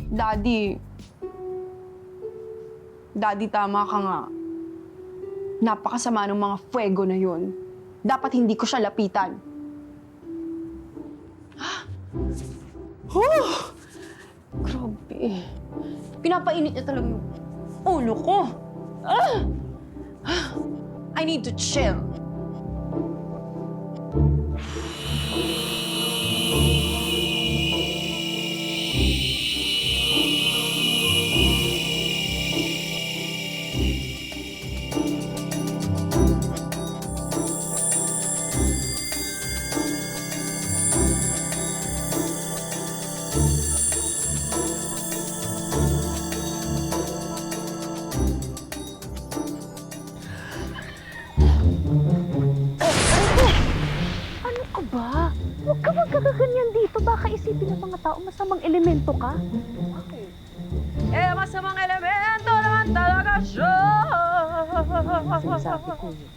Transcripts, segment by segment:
Daddy, tama ka nga. Napakasama ng mga fuego na yun. Dapat hindi ko siya lapitan. Grabe. Pinapainit niya talaga yung ulo ko. I need to chill. Ano ka ba? Huwag ka magkakaganyan dito. Baka isipin ng mga tao masamang elemento ka. Eh, masamang elemento naman talaga siya. Sinasabi ko yun.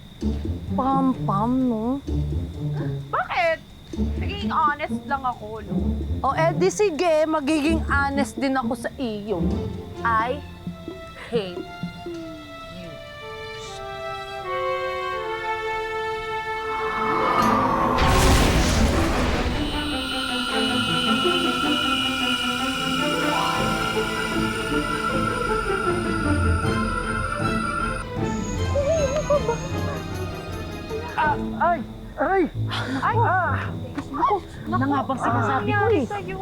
Pam-pam, no? Bakit? Naging honest lang ako, no? O edi sige, magiging honest din ako sa iyo. I hate you. Ano nga bang sinasabi ko eh? Sa'yo?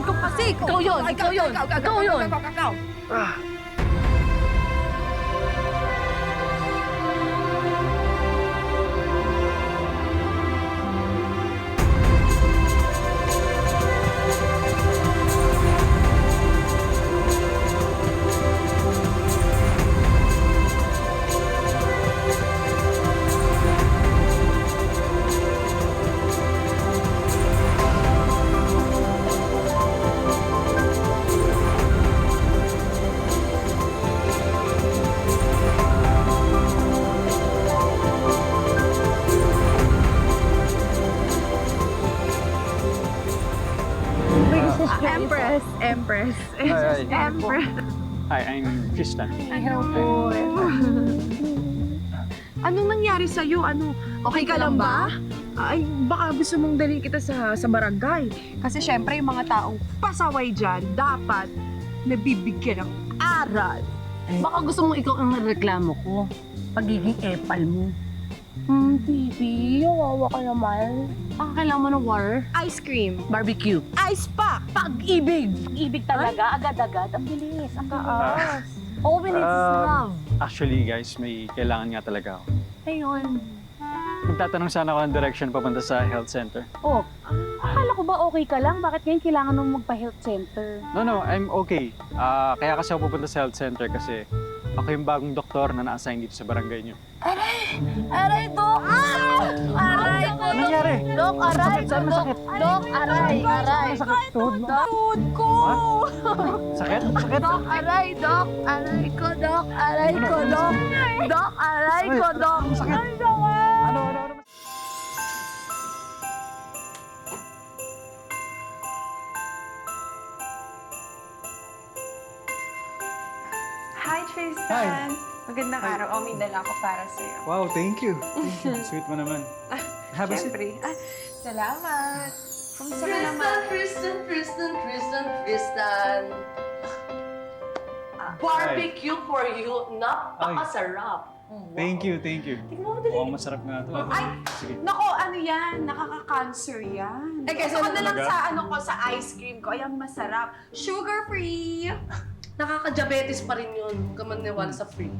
Ikaw kasi, ikaw yun. Empress. Hi, I'm Tristan. Anong nangyari sa'yo? Okay ka lang ba? Ay, baka gusto mong dali kita sa barangay. Kasi syempre, yung mga taong pasaway dyan, dapat nabibigyan ng aral. Baka gusto mong ikaw ang reklamo ko. Pagiging epal mo. Baby, yawawa ka naman. Baka kailangan mo ng water, Ice cream. barbecue, Ice pack. pag-ibig. Ibig talaga, agad-agad. Ang bilis, ang taas. All we need is love. Actually, guys, may kailangan nga talaga ako. Ayun. Magtatanong sana ako ng direction papunta sa health center. Oh, akala ko ba okay ka lang? Bakit ngayon kailangan mo magpa-health center? No, I'm okay. Kaya kasi ako pupunta sa health center kasi ako yung bagong doktor na na-assign dito sa barangay niyo. Aray, Dok! Aray ko, Ano nangyari? Dok, aray ko, Dok! Dok, aray! Sakit tuhod mo. Tuhod ko! Sakit? Sakit? Dok, aray, Dok! Aray ko, Dok! Aray ko, Dok! Dok, aray ko, Dok! Sakit? Ay, sakit! Ano? Hi, Tristan. Hi. Magandang araw. May dala ako para sa'yo. Wow, thank you. Sweet mo naman. Have a seat. Siyempre. Salamat. Kumusta ka naman? Tristan. Barbecue for you. Napakasarap. Thank you. Tingnan mo dali. Mukhang masarap nga ito. Ay! Sige. Nako, ano yan? Nakaka-cancer yan. Eh, kasi na lang sa ice cream ko. Ayan, masarap. Sugar-free. Nakaka-diabetes pa rin yun. Huwag ka maniwala sa free.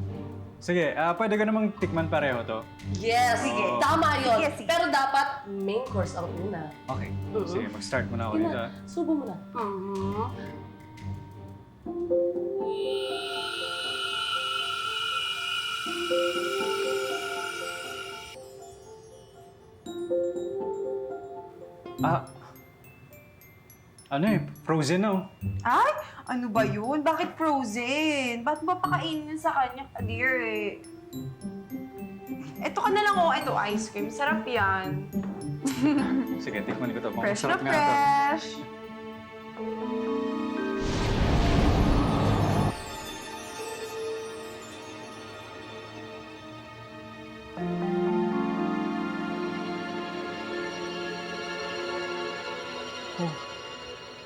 Sige, pwede ka namang tikman pareho to. Yes! Sige. Tama yun. Sige, sige. Pero dapat main course ang una. Okay. Sige, mag-start muna ako dito. Subo mo na. Ano frozen na oh. Ay! Ano ba yun? Bakit frozen? Ba't ba pakainin sa kanya, dear eh? Ito ka na lang ito ice cream. Sarap yan. Sige, tikman ko to. Fresh na Masarap nga to. fresh.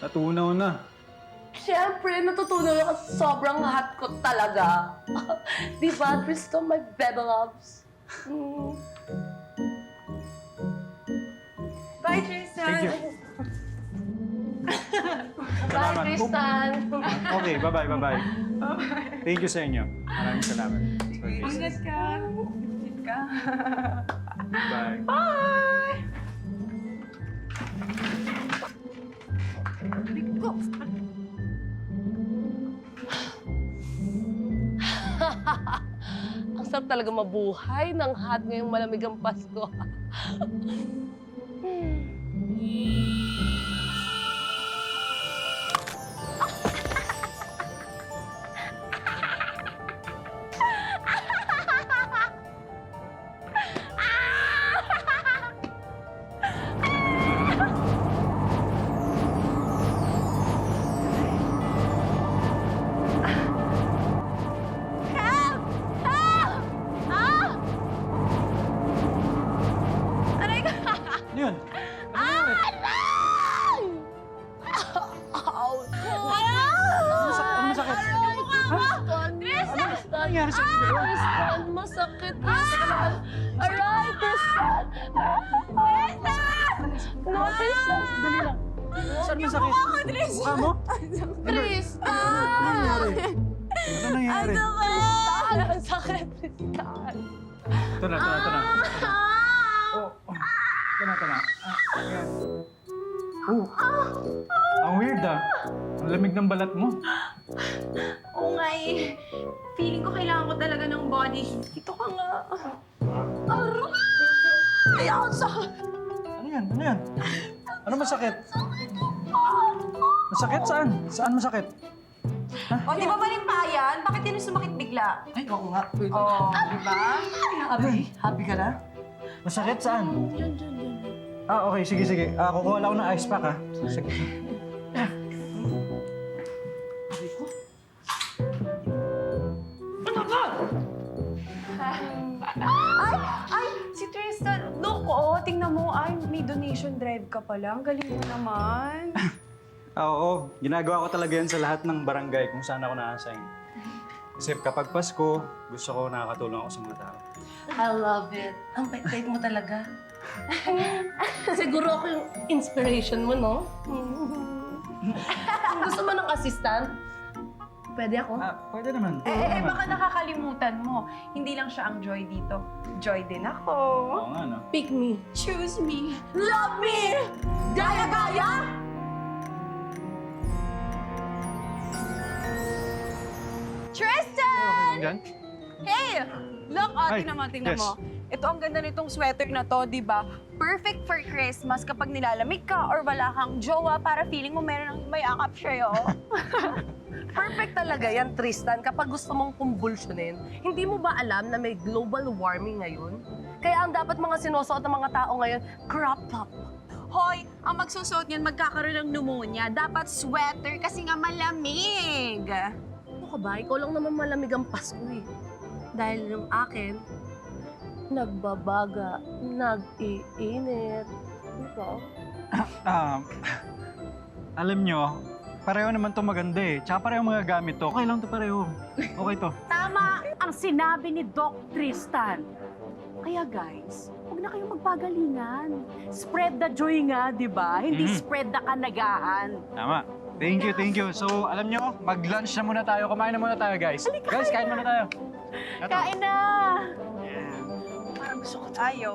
Natunaw na. Siyempre, natutunan ako sa sobrang hot ko talaga. Di ba, Tristan, my baby loves? Bye, Tristan! Thank you. Bye, Salamat. Tristan! Okay, bye-bye, bye-bye. Thank you sa inyo. Maraming salamat. Ingat ka! Ingat ka! Bye. Bye! Ang sarap talaga mabuhay ng hot ngayong malamig ang Pasko. Ano yun? Ano masakit? Tristan! Ano nangyari sa inyo? Tristan, masakit. Aray, Tristan! No, Tristan! Dali lang. Saan masakit? Mukha mo? Tristan! Ano nangyari? Tristan! Ang sakit, Tristan! Ito na. Oh, ito na. Ayan. Ang weird ah. Ang lamig ng balat mo. Oo nga eh. Feeling ko kailangan ko talaga ng body. Dito ka nga. Ay, ako sakit. Ano yan? Ano masakit? Masakit saan? Saan masakit? O, di ba malimpayan? Bakit yun yung sumakit bigla? Ay, oo nga. Oo, di ba? Happy ka na? Masakit saan? Ah, okay. Sige. Kukuha lang ako ng ice pack ah. Sige. Ay, si Tristan. Look, tingnan mo. Ay, may donation drive ka pala. Ang galing mo naman. Oo. Ginagawa ko talaga yan sa lahat ng barangay kung saan ako na-assign. Kasi kapag Pasko, gusto ko nakakatulong ako sa mga tao. I love it. Ang bait-bait mo talaga. Siguro ako yung inspiration mo, no? Kung gusto mo ng assistant, pwede ako. Pwede naman. Baka nakakalimutan mo. Hindi lang siya ang joy dito. Joy din ako. Oo nga, no? Pick me. Choose me. Love me! Gaya-gaya! Tristan! Diyan? Hey! Look, Hi. tingnan Yes. mo. Ito ang ganda nitong sweater na to, di ba? Perfect for Christmas kapag nilalamig ka or wala kang jowa para feeling mo meron ng may akap sa'yo. Perfect talaga yan, Tristan, kapag gusto mong kumbulsyonin. Hindi mo ba alam na may global warming ngayon? Kaya ang dapat mga sinusuot ng mga tao ngayon, crop top. Hoy, ang magsusuot niyan magkakaroon ng pneumonia. Dapat sweater kasi nga malamig. Ano ka ba? Ikaw lang naman malamig ang Pasko eh. Dahil yung akin, nagbabaga, nag-iinit. Ikaw? Alam nyo, pareho naman to maganda eh. Tsaka pareho mga gamit to. Okay lang to pareho. Okay to. Tama ang sinabi ni Doc Tristan. Kaya guys, huwag na kayong magpagalingan. Spread the joy nga, di ba? Hindi spread the kanagahan. Tama. Thank you. So, alam nyo, mag-lunch na muna tayo. Kumain na muna tayo, guys. Guys, kain muna tayo. Eto. Kain na! Parang gusto ko tayo.